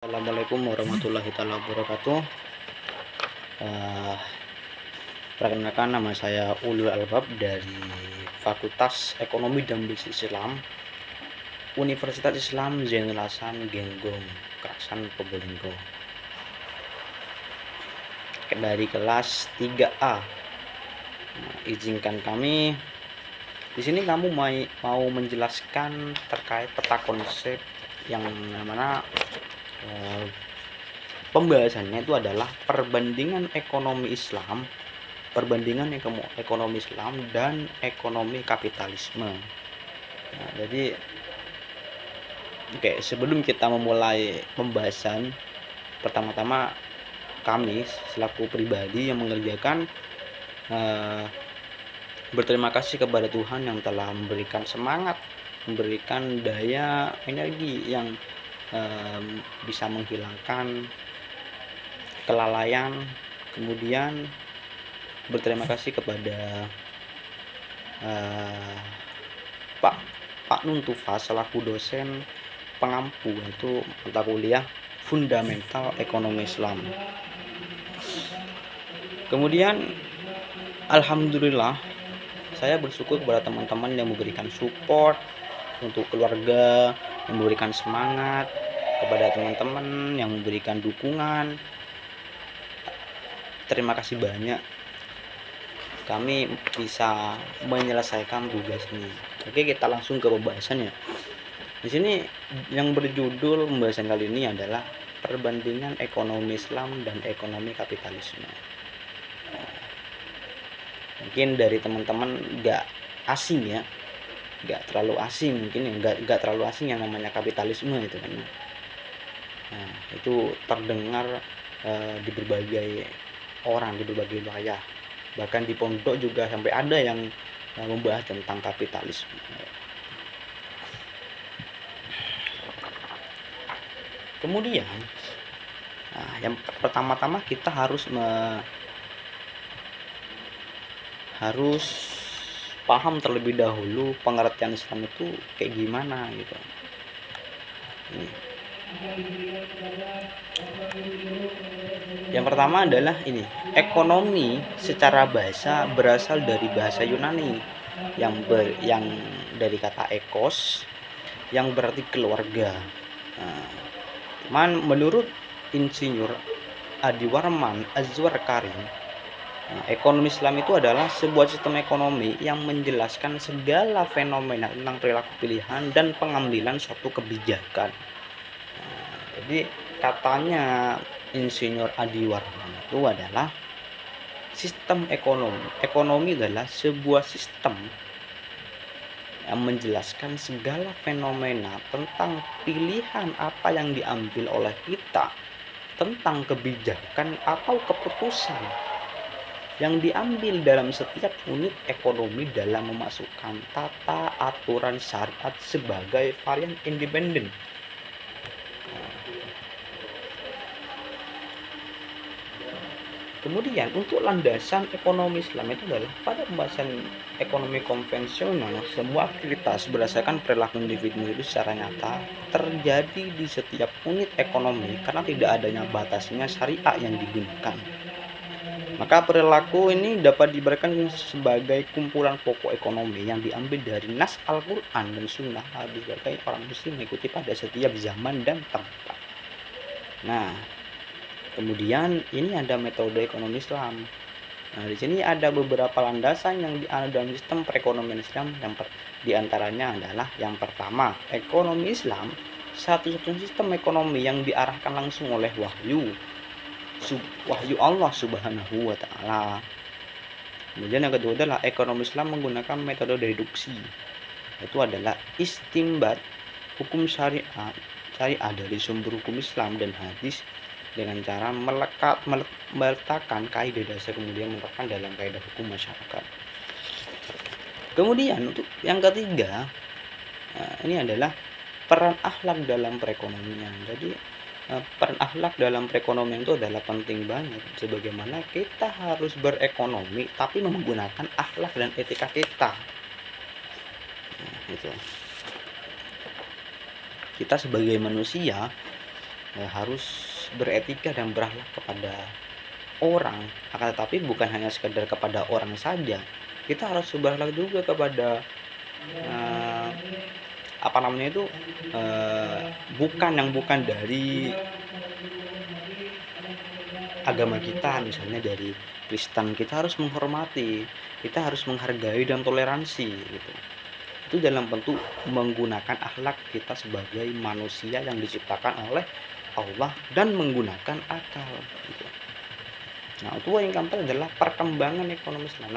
Assalamualaikum warahmatullahi wabarakatuh. Eh, Perkenalkan, nama saya Ulul Albab dari Fakultas Ekonomi dan Bisnis Islam Universitas Islam Zainul Hasan Genggong, Kerasan Probolinggo. Dari kelas 3A. Izinkan kami di sini kamu mau menjelaskan terkait peta konsep yang mana pembahasannya itu adalah perbandingan ekonomi Islam dan ekonomi kapitalisme. Nah, jadi sebelum kita memulai pembahasan, pertama-tama kami selaku pribadi yang mengerjakan berterima kasih kepada Tuhan yang telah memberikan semangat, memberikan daya energi yang bisa menghilangkan kelalaian. Kemudian berterima kasih kepada Pak Nuntufa selaku dosen pengampu itu mata kuliah Fundamental Ekonomi Islam. Kemudian alhamdulillah saya bersyukur kepada teman-teman yang memberikan support untuk keluarga, yang memberikan semangat kepada teman-teman yang memberikan dukungan. Terima kasih banyak, kami bisa menyelesaikan tugas ini. Oke, kita langsung ke pembahasannya. Di sini yang berjudul pembahasan kali ini adalah perbandingan ekonomi Islam dan ekonomi kapitalisme. Mungkin dari teman-teman nggak asing ya, nggak terlalu asing mungkin ya, nggak terlalu asing yang namanya kapitalisme itu kan. Nah, itu terdengar di berbagai orang, di berbagai wilayah, bahkan di pondok juga sampai ada yang membahas tentang kapitalisme. Kemudian yang pertama-tama kita harus paham terlebih dahulu pengertian Islam itu kayak gimana gitu. Yang pertama adalah ini, ekonomi secara bahasa berasal dari bahasa Yunani yang dari kata ekos yang berarti keluarga. Menurut Insinyur Adiwarman Azwar Karim, ekonomi Islam itu adalah sebuah sistem ekonomi yang menjelaskan segala fenomena tentang perilaku pilihan dan pengambilan suatu kebijakan. Jadi katanya Insinyur Adiwarman itu adalah sistem ekonomi adalah sebuah sistem yang menjelaskan segala fenomena tentang pilihan apa yang diambil oleh kita, tentang kebijakan atau keputusan yang diambil dalam setiap unit ekonomi dalam memasukkan tata aturan syariat sebagai varian independen. Kemudian untuk landasan ekonomi Islam itu adalah pada pembahasan ekonomi konvensional, semua aktivitas berdasarkan perilaku individu itu secara nyata terjadi di setiap unit ekonomi karena tidak adanya batasnya syariah yang digunakan. Maka perilaku ini dapat diberikan sebagai kumpulan pokok ekonomi yang diambil dari nas Al-Quran dan Sunnah sebagai orang muslim mengikuti pada setiap zaman dan tempat. Nah, kemudian ini ada metode ekonomi Islam. Nah, di sini ada beberapa landasan yang ada dalam sistem perekonomian Islam. Di antaranya adalah yang pertama, ekonomi Islam satu-satunya sistem ekonomi yang diarahkan langsung oleh wahyu Allah Subhanahu wa taala. Kemudian yang kedua adalah ekonomi Islam menggunakan metode deduksi. Itu adalah istimbat hukum syariah dari sumber hukum Islam dan hadis dengan cara meletakkan kaidah dasar kemudian menerapkan dalam kaidah hukum masyarakat. Kemudian untuk yang ketiga, ini adalah peran akhlak dalam perekonomian. Jadi peran akhlak dalam perekonomian itu adalah penting banget, sebagaimana kita harus berekonomi tapi menggunakan akhlak dan etika kita. Nah, itu. Kita sebagai manusia harus beretika dan berakhlak kepada orang, akan tetapi bukan hanya sekedar kepada orang saja, kita harus berakhlak juga kepada eh, apa namanya itu, bukan dari agama kita, misalnya dari Kristen, kita harus menghormati, kita harus menghargai dan toleransi gitu. Itu dalam bentuk menggunakan akhlak kita sebagai manusia yang diciptakan oleh Allah dan menggunakan akal gitu. Nah, itu yang keempat adalah perkembangan ekonomi Islam.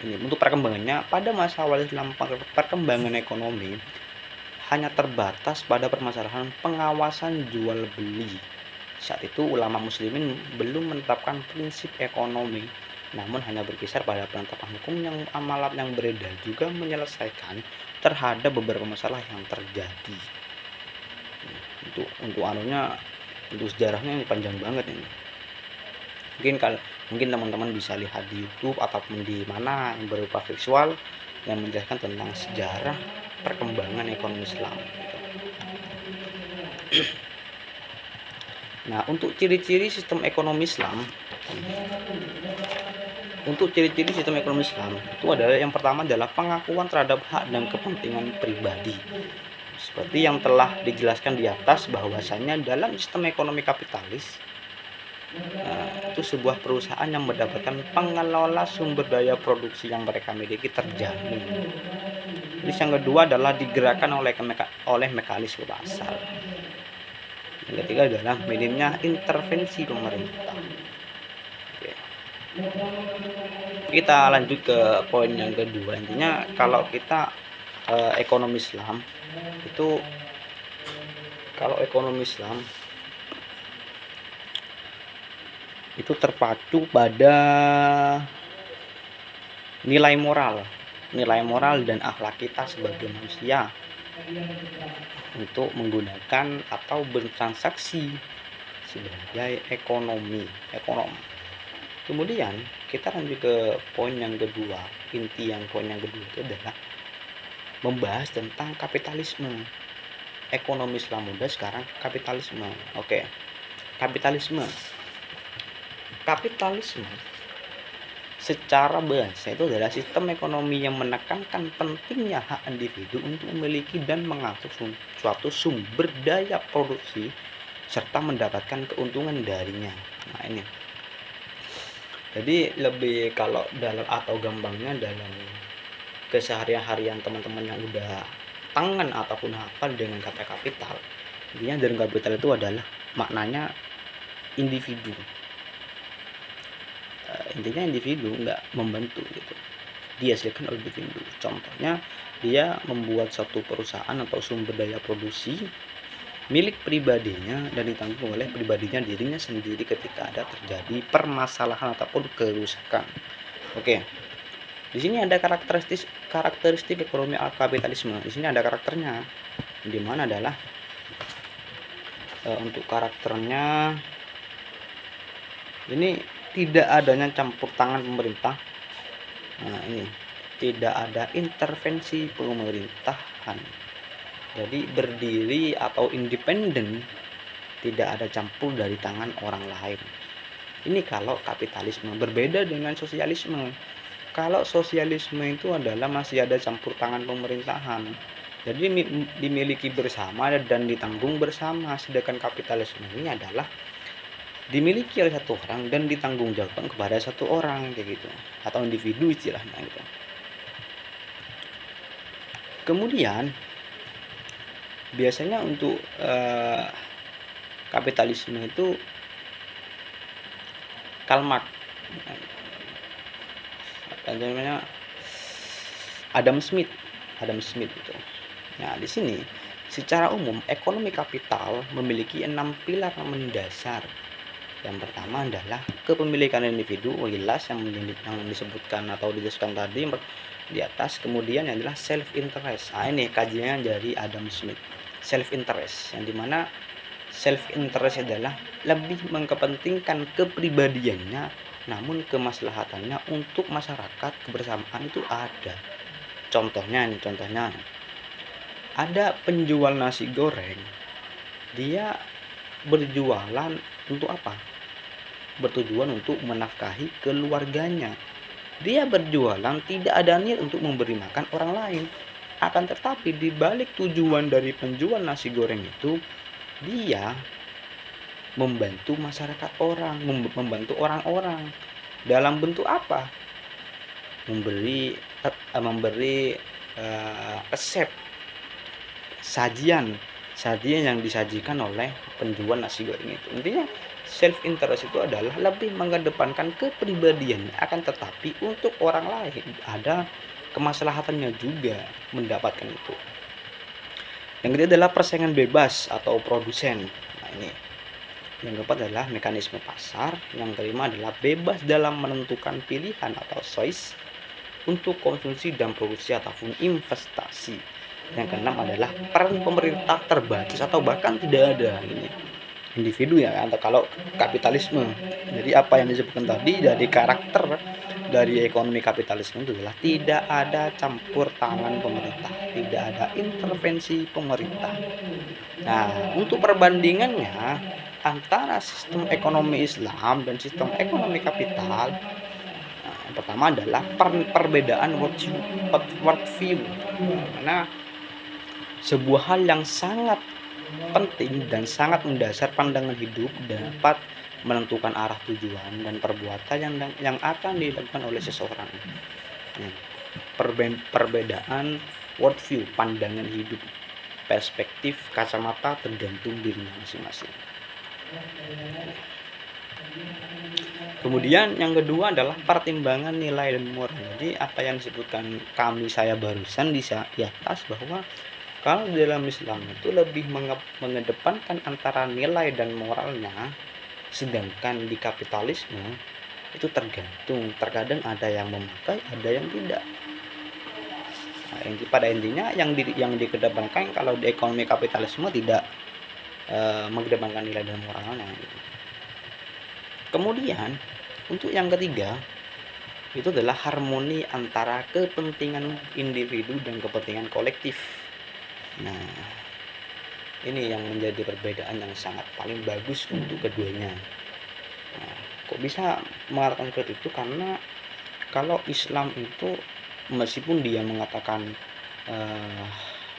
Ini untuk perkembangannya, pada masa awal Islam perkembangan ekonomi hanya terbatas pada permasalahan pengawasan jual beli. Saat itu ulama muslimin belum menetapkan prinsip ekonomi, namun hanya berkisar pada penetapan hukum yang amalat yang beredar, juga menyelesaikan terhadap beberapa masalah yang terjadi. Untuk anunya, untuk sejarahnya ini panjang banget ini. Mungkin teman-teman bisa lihat di YouTube ataupun di mana yang berupa visual yang menjelaskan tentang sejarah perkembangan ekonomi Islam gitu. Nah, untuk ciri-ciri sistem ekonomi Islam itu adalah, yang pertama adalah pengakuan terhadap hak dan kepentingan pribadi. Seperti yang telah dijelaskan di atas, bahwasanya dalam sistem ekonomi kapitalis, itu sebuah perusahaan yang mendapatkan pengelola sumber daya produksi yang mereka miliki terjamin. Terus yang kedua adalah digerakkan oleh mekanisme pasar. Yang ketiga adalah minimnya intervensi pemerintah. Oke. Kita lanjut ke poin yang kedua. Intinya kalau kita ekonomi Islam itu terpacu pada nilai moral dan akhlak kita sebagai manusia untuk menggunakan atau bertransaksi sebagai ekonom. Kemudian kita lanjut ke poin yang kedua. Poin yang kedua itu adalah membahas tentang kapitalisme. Ekonomi Islam muda sekarang kapitalisme. Oke. Kapitalisme secara bahasa itu adalah sistem ekonomi yang menekankan pentingnya hak individu untuk memiliki dan mengatur suatu sumber daya produksi serta mendapatkan keuntungan darinya. Nah, ini. Jadi lebih, kalau dalam atau gampangnya, dalam keseharian teman-teman yang udah tangan ataupun hafal dengan kata kapital, intinya dari kapital itu adalah maknanya individu. Intinya individu, nggak membentuk gitu, dihasilkan oleh individu. Contohnya, dia membuat satu perusahaan atau sumber daya produksi milik pribadinya dan ditanggung oleh dirinya sendiri ketika ada terjadi permasalahan ataupun kerusakan. Oke. Di sini ada karakteristik ekonomi kapitalisme. Di sini ada karakternya, di mana adalah untuk karakternya ini tidak adanya campur tangan pemerintah. Nah, ini tidak ada intervensi pemerintahan. Jadi berdiri atau independen, tidak ada campur dari tangan orang lain. Ini kalau kapitalisme. Berbeda dengan sosialisme. Kalau sosialisme itu adalah masih ada campur tangan pemerintahan, jadi dimiliki bersama dan ditanggung bersama. Sedangkan kapitalisme ini adalah dimiliki oleh satu orang dan ditanggung jawabkan kepada satu orang, kayak gitu, atau individu istilahnya gitu. Kemudian biasanya untuk kapitalisme itu Karl Marx, namanya Adam Smith itu. Nah, di sini secara umum ekonomi kapital memiliki 6 pilar mendasar. Yang pertama adalah kepemilikan individu, jelas yang disebutkan atau dijelaskan tadi di atas. Kemudian yang adalah self interest. Nah, ini kajian dari Adam Smith. Self interest, yang dimana self interest adalah lebih mengepentingkan kepribadiannya, namun kemaslahatannya untuk masyarakat kebersamaan itu ada. Contohnya ada penjual nasi goreng Dia berjualan untuk apa? Bertujuan untuk menafkahi keluarganya. Dia berjualan tidak ada niat untuk memberi makan orang lain. Akan tetapi di balik tujuan dari penjual nasi goreng itu, dia membantu masyarakat orang, membantu orang-orang. Dalam bentuk apa? Memberi resep, sajian yang disajikan oleh penjual nasi goreng itu. Intinya self interest itu adalah lebih mengedepankan kepribadiannya, akan tetapi untuk orang lain ada kemaslahatannya juga mendapatkan itu. Yang ketiga adalah persaingan bebas atau produsen. Nah, ini yang keempat adalah mekanisme pasar. Yang kelima adalah bebas dalam menentukan pilihan atau choice untuk konsumsi dan produksi ataupun investasi. Yang keenam adalah peran pemerintah terbatas atau bahkan tidak ada. Ini individu ya, atau kalau kapitalisme. Jadi apa yang disebutkan tadi dari karakter dari ekonomi kapitalisme itu adalah tidak ada campur tangan pemerintah, tidak ada intervensi pemerintah. Nah, untuk perbandingannya antara sistem ekonomi Islam dan sistem ekonomi kapital, nah, yang pertama adalah perbedaan worldview. Karena sebuah hal yang sangat penting dan sangat mendasar pandangan hidup dapat menentukan arah tujuan dan perbuatan yang akan dilakukan oleh seseorang. Perbedaan worldview, pandangan hidup, perspektif, kacamata tergantung dirinya masing-masing. Kemudian yang kedua adalah pertimbangan nilai dan moral. Jadi apa yang disebutkan saya barusan di atas, bahwa kalau dalam Islam itu lebih mengedepankan antara nilai dan moralnya, sedangkan di kapitalisme itu terkadang ada yang memakai, ada yang tidak. Nah, pada intinya yang dikedepankan kalau di ekonomi kapitalisme tidak mengedepankan nilai dan moralnya gitu. Kemudian untuk yang ketiga itu adalah harmoni antara kepentingan individu dan kepentingan kolektif. Nah, ini yang menjadi perbedaan yang sangat paling bagus untuk keduanya. Nah, kok bisa mengatakan seperti itu? Karena kalau Islam itu meskipun dia mengatakan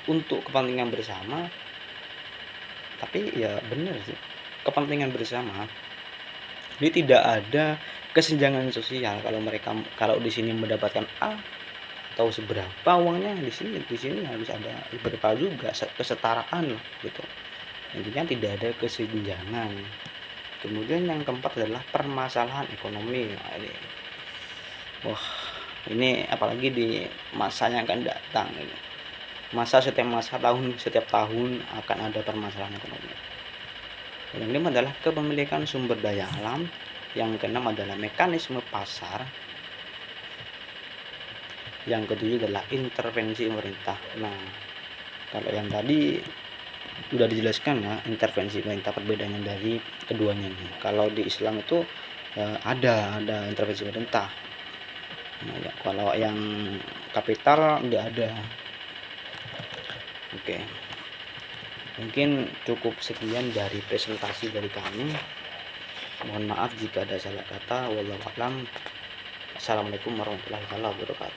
untuk kepentingan bersama, tapi ya benar sih, kepentingan bersama. Jadi tidak ada kesenjangan sosial. Kalau di sini mendapatkan A atau seberapa uangnya, di sini harus ada berapa juga, kesetaraan lah gitu. Intinya tidak ada kesenjangan. Kemudian yang keempat adalah permasalahan ekonomi. Nah, ini apalagi di masa yang akan datang ini. Setiap tahun akan ada permasalahan ekonomi. Yang kelima adalah kepemilikan sumber daya alam. Yang keenam adalah mekanisme pasar. Yang ketujuh adalah intervensi pemerintah. Nah, kalau yang tadi sudah dijelaskan ya, intervensi pemerintah, perbedaannya dari keduanya ini. Kalau di Islam itu ada intervensi pemerintah. Nah, ya, kalau yang kapital nggak ada. Oke. Mungkin cukup sekian dari presentasi dari kami. Mohon maaf jika ada salah kata. Wallahu a'lam. Assalamualaikum warahmatullahi wabarakatuh.